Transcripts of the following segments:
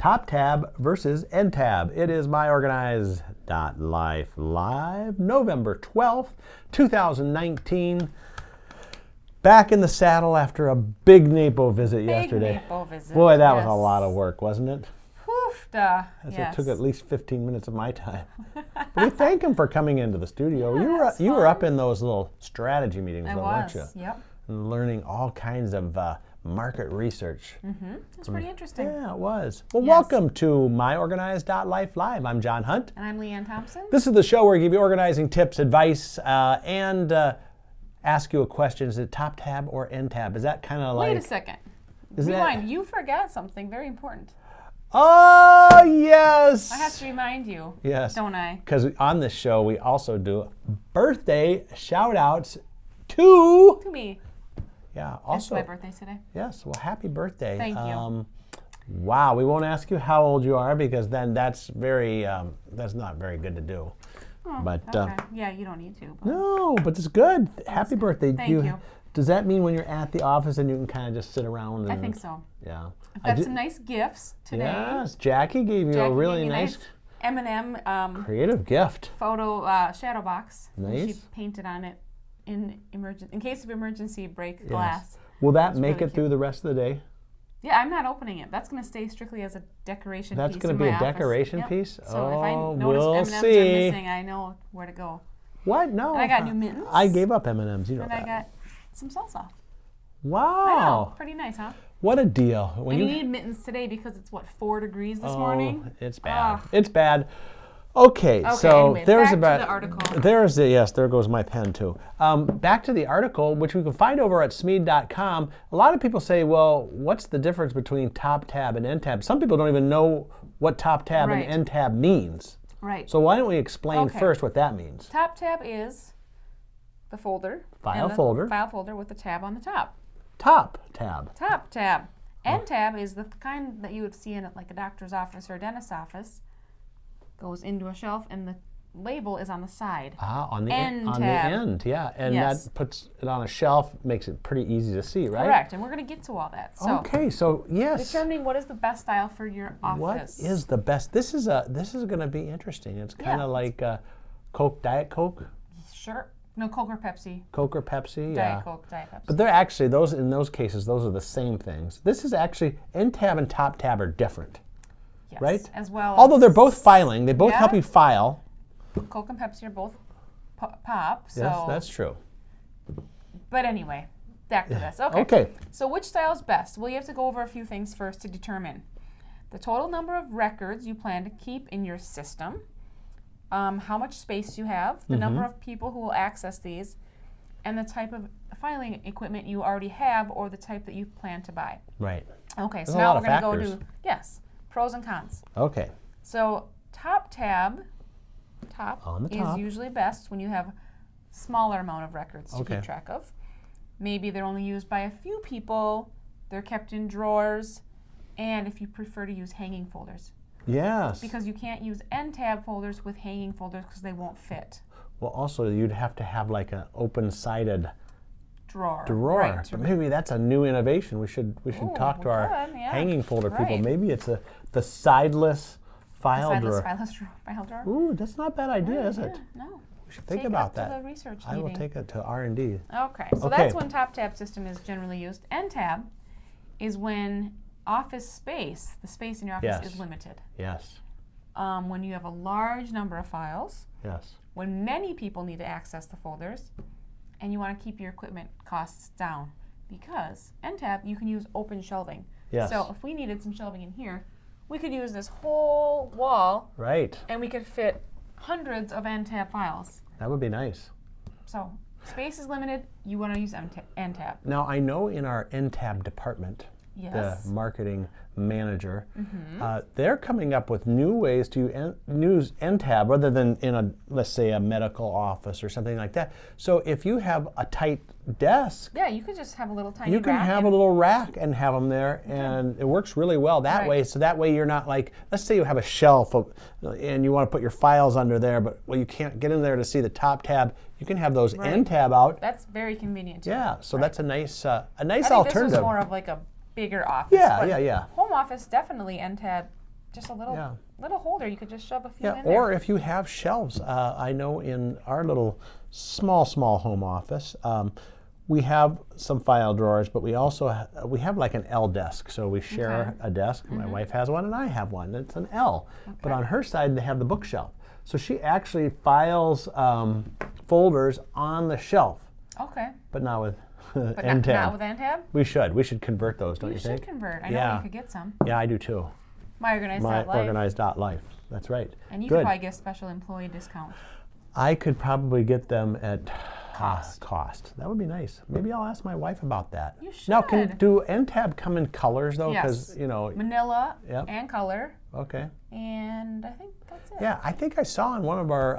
Top tab versus end tab. It is myOrganized.life live, November 12th, 2019. Back in the saddle after a big NAPO visit yesterday. Big NAPO visit. Boy, that was a lot of work, wasn't it? Yes. It took at least 15 minutes of my time. But we thank him for coming into the studio. Yeah, you were up in those little strategy meetings, weren't you? Yep. And learning all kinds of market research. It was pretty interesting. Yeah, it was. Well, Yes. Welcome to myOrganized.life Live. I'm John Hunt. And I'm Leanne Thompson. This is the show where we give you organizing tips, advice, and ask you a question. Is it top tab or end tab? Is that kind of like... Wait a second. Rewind. You forgot something very important. Oh, yes! I have to remind you. Yes. Don't I? Because on this show, we also do birthday shout-outs to me. Yeah, It's also. my birthday today. Yes, well, happy birthday. Thank you. Wow, we won't ask you how old you are because then that's not very good to do. Oh, But okay. Yeah, you don't need to. But no, but it's good. Happy birthday. Thank you. Does that mean when you're at the office and you can kind of just sit around? I think so. Yeah. I've got some nice gifts today. Yes, Jackie gave you a really nice M&M creative gift. photo shadow box. Nice. She painted on it in case of emergency, break glass. Will that make really it through the rest of the day? Yeah, I'm not opening it. That's going to stay strictly as a decoration That's piece. That's going to be a office. decoration Yep. piece? So if I notice we'll M&Ms see. are missing, I know where to go. What? No. And I got new mittens. I gave up M&Ms. You know and that. I got some salsa. Wow. I know. Pretty nice, huh? What a deal. When you need mittens today because it's, 4 degrees this morning? It's bad. It's bad. Okay, so anyway, there's back about to the article. There goes my pen too. Back to the article, which we can find over at smead.com. A lot of people say, well, what's the difference between top tab and end tab? Some people don't even know what top tab and end tab means. Right. So why don't we explain first what that means? Top tab is the folder. File folder. File folder with the tab on the top. Top tab. Top tab. End tab is the kind that you would see in like a doctor's office or a dentist's office. Goes into a shelf and the label is on the side. On the end on tab. the end, yeah. And Yes. that puts it on a shelf, makes it pretty easy to see, right? Correct, and we're going to get to all that. So Okay, so yes. determining what is the best style for your office. What is the best? This is going to be interesting. It's kind of like Coke, Diet Coke. Sure. No, Coke or Pepsi. Coke or Pepsi, yeah. Diet Coke, Diet Pepsi. But they're actually in those cases, those are the same things. This is actually end tab and top tab are different. Yes. Right? As well. Although as they're both filing, they both help you file. Coke and Pepsi are both pop. So. Yes, that's true. But anyway, back to this. Okay. So which style is best? Well, you have to go over a few things first to determine the total number of records you plan to keep in your system, how much space you have, the number of people who will access these, and the type of filing equipment you already have or the type that you plan to buy. Right. Okay, There's so a now lot we're of going to go factors. to, pros and cons. Okay. So top tab, On the is top. usually best when you have smaller amount of records to keep track of. Maybe they're only used by a few people, they're kept in drawers, and if you prefer to use hanging folders. Yes. Because you can't use end tab folders with hanging folders because they won't fit. Well, also you'd have to have like an open-sided Drawer. Right. But maybe that's a new innovation. We should talk to our hanging folder people. Maybe it's the sideless file drawer. Sideless file drawer. Ooh, that's not a bad idea, is it? No. We should think about that. To the research I will meeting. take it to R&D. Okay, so that's when top tab system is generally used. End tab is when office space, the space in your office is limited. Yes. When you have a large number of files, Yes. when many people need to access the folders, and you want to keep your equipment costs down. Because end tab, you can use open shelving. Yes. So if we needed some shelving in here, we could use this whole wall, Right. and we could fit hundreds of end tab files. That would be nice. So space is limited, you want to use end tab. Now, I know in our end tab department, Yes. the marketing manager, they're coming up with new ways to use end tab rather than in let's say a medical office or something like that. So if you have a tight desk, Yeah, you could just have a little tiny you can rack have a little rack and have them there, and it works really well that way. So that way you're not like, let's say you have a shelf and you want to put your files under there, but you can't get in there to see the top tab. You can have those end tab out. That's very convenient too. Yeah, so that's a nice I think alternative. this was more of like a bigger office. Yeah, but yeah. Home office, definitely end tab just a little holder. You could just shove a few in there. Or if you have shelves. I know in our little small home office, we have some file drawers, but we also we have like an L desk. So we share a desk. My wife has one and I have one. It's an L. But on her side, they have the bookshelf. So she actually files folders on the shelf. Okay. But not with But end tab. not with end tab? We should convert those, don't you think? We should convert. I know you could get some. Yeah, I do too. myOrganized.life. myOrganized.life. That's right. And you could probably get a special employee discount. I could probably get them at cost. That would be nice. Maybe I'll ask my wife about that. You should. Now, do end tab come in colors though? Yes. Manila and color. Okay. And I think that's it. Yeah, I think I saw on one of our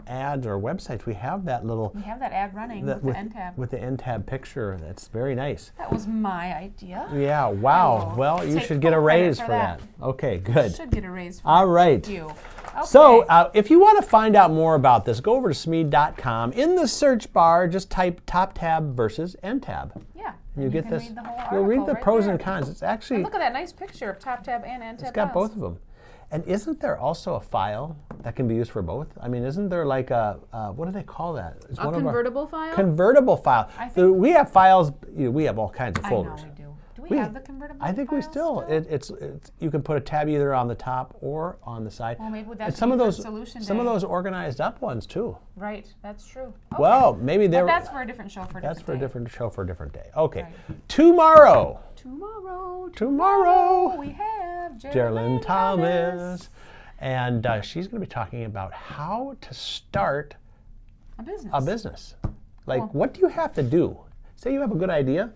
ads or websites we have that little. We have that ad running with the end tab. With the end tab picture. That's very nice. That was my idea. Yeah. Wow. Well, you should get a raise for that. Okay. Good. You should get a raise for All right. you. Okay. So if you want to find out more about this, go over to smeed.com. In the search bar, just type top tab versus end tab. Yeah. And you get this. Read the whole You'll read the right pros there. and cons. It's actually. And look at that nice picture of top tab and end tab. It's got both of them. And isn't there also a file that can be used for both? I mean, isn't there like a, what do they call that? It's a convertible file? Convertible file. We have files, we have all kinds of folders. I know we do. Do we have the convertible I think we still. It's you can put a tab either on the top or on the side. Well, maybe that's some of those solution some of those organized up ones too. Right, that's true. Okay. Well, maybe But that's for a different show for a different That's for day. a different show for a different day. Okay. Right. Tomorrow we have Geraldine Thomas. And she's going to be talking about how to start a business. Like, what do you have to do? Say you have a good idea,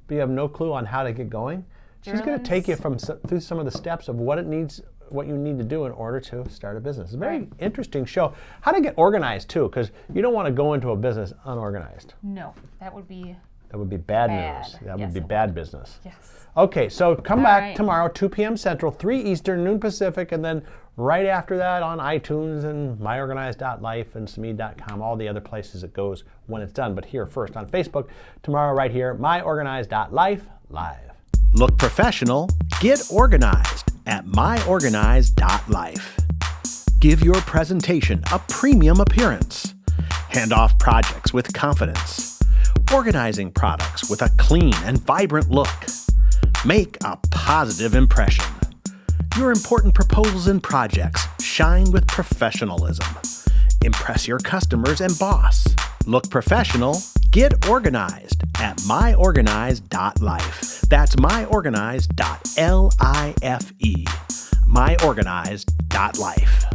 but you have no clue on how to get going. She's going to take you through some of the steps of what you need to do in order to start a business. It's a very interesting show. How to get organized too, because you don't want to go into a business unorganized. No, that would be bad news. That would be bad business. Yes. Okay, so come back tomorrow, 2 p.m. Central, 3 Eastern, noon Pacific, and then right after that on iTunes and myOrganized.life and smeed.com, all the other places it goes when it's done. But here first on Facebook, tomorrow right here, myOrganized.life live. Look professional, get organized at myOrganized.life. Give your presentation a premium appearance. Hand off projects with confidence. Organizing products with a clean and vibrant look. Make a positive impression. Your important proposals and projects shine with professionalism. Impress your customers and boss. Look professional, get organized at myOrganized.life. That's myOrganized.life. myOrganized.life.